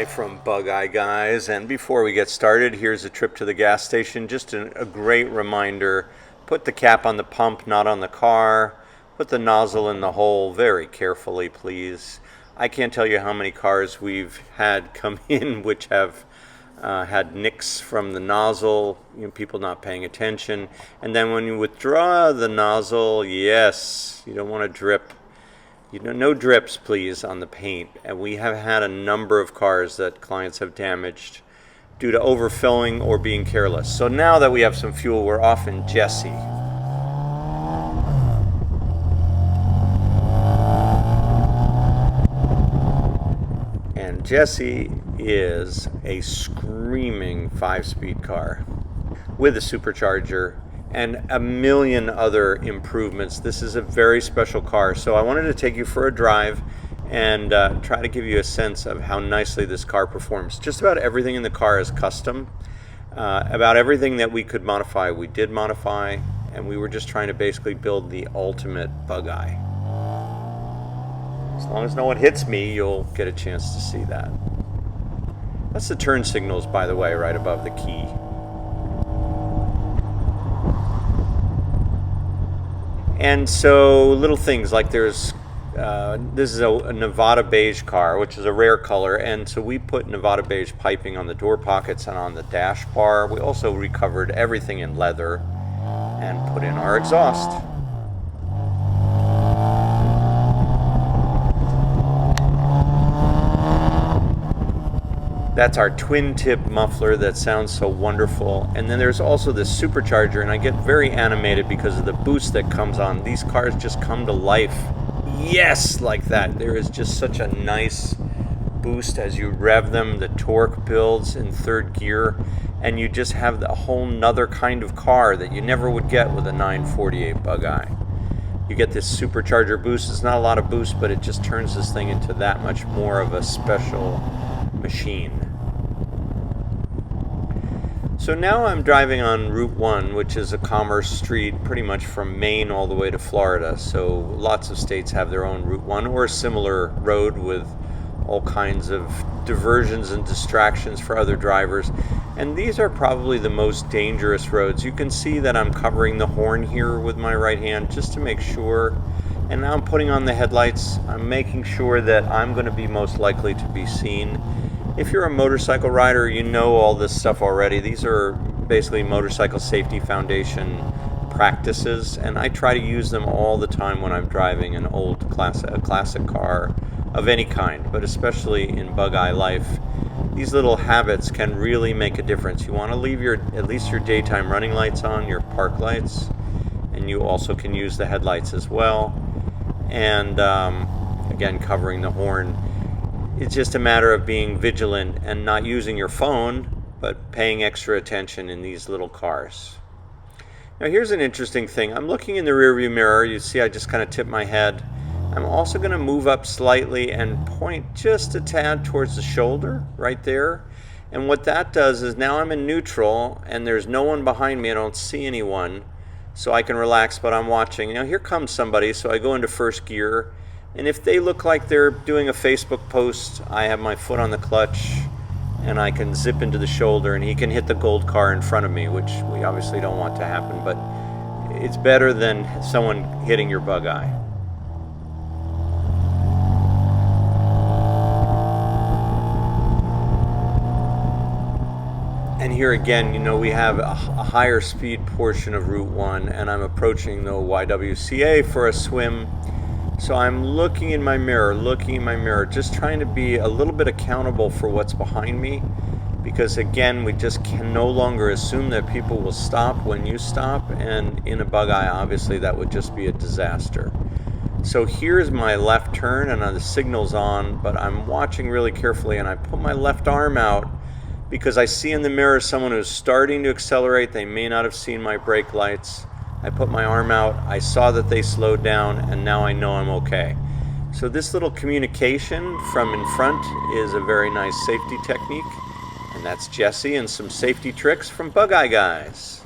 Hi from Bugeye Guys, and before we get started, here's a trip to the gas station. Just a great reminder, put the cap on the pump, not on the car. Put the nozzle in the hole very carefully, please. I can't tell you how many cars we've had come in which have had nicks from the nozzle, people not paying attention. And then when you withdraw the nozzle, yes, you don't want to drip. No drips, please, on the paint. And we have had a number of cars that clients have damaged due to overfilling or being careless. So now that we have some fuel, we're off in Jesse. And Jesse is a screaming 5-speed car with a supercharger and a million other improvements. This is a very special car, so I wanted to take you for a drive and try to give you a sense of how nicely this car performs. Just about everything in the car is custom. About everything that we could modify, we did modify, and we were just trying to basically build the ultimate Bugeye. As long as no one hits me, you'll get a chance to see that. That's the turn signals, by the way, right above the key. And so little things like this is a Nevada beige car, which is a rare color, and so we put Nevada beige piping on the door pockets and on the dash bar. We also recovered everything in leather and put in our exhaust. That's our twin tip muffler that sounds so wonderful. And then there's also this supercharger, and I get very animated because of the boost that comes on. These cars just come to life. Yes, like that. There is just such a nice boost as you rev them. The torque builds in third gear, and you just have a whole nother kind of car that you never would get with a 948 Bugeye. You get this supercharger boost. It's not a lot of boost, but it just turns this thing into that much more of a special machine. So now I'm driving on Route 1, which is a commerce street pretty much from Maine all the way to Florida. So lots of states have their own Route 1 or a similar road with all kinds of diversions and distractions for other drivers. And these are probably the most dangerous roads. You can see that I'm covering the horn here with my right hand just to make sure. And now I'm putting on the headlights. I'm making sure that I'm going to be most likely to be seen. If you're a motorcycle rider, you know all this stuff already. These are basically Motorcycle Safety Foundation practices, and I try to use them all the time when I'm driving an old classic car of any kind, but especially in Bugeye life. These little habits can really make a difference. You want to leave at least your daytime running lights on, your park lights, and you also can use the headlights as well. And again, covering the horn. It's just a matter of being vigilant and not using your phone, but paying extra attention in these little cars. Now here's an interesting thing. I'm looking in the rearview mirror. You see I just kind of tip my head. I'm also going to move up slightly and point just a tad towards the shoulder right there. And what that does is now I'm in neutral and there's no one behind me. I don't see anyone, so I can relax, but I'm watching. Now here comes somebody, so I go into first gear. And if they look like they're doing a Facebook post, I have my foot on the clutch and I can zip into the shoulder and he can hit the gold car in front of me, which we obviously don't want to happen, but it's better than someone hitting your Bugeye. And here again, we have a higher speed portion of Route 1 and I'm approaching the YWCA for a swim. So I'm looking in my mirror, just trying to be a little bit accountable for what's behind me, because again, we just can no longer assume that people will stop when you stop, and in a Bugeye, obviously that would just be a disaster. So here's my left turn, and the signal's on, but I'm watching really carefully, and I put my left arm out because I see in the mirror someone who's starting to accelerate. They may not have seen my brake lights. I put my arm out, I saw that they slowed down, and now I know I'm okay. So this little communication from in front is a very nice safety technique, and that's Jesse and some safety tricks from Bugeye Guys.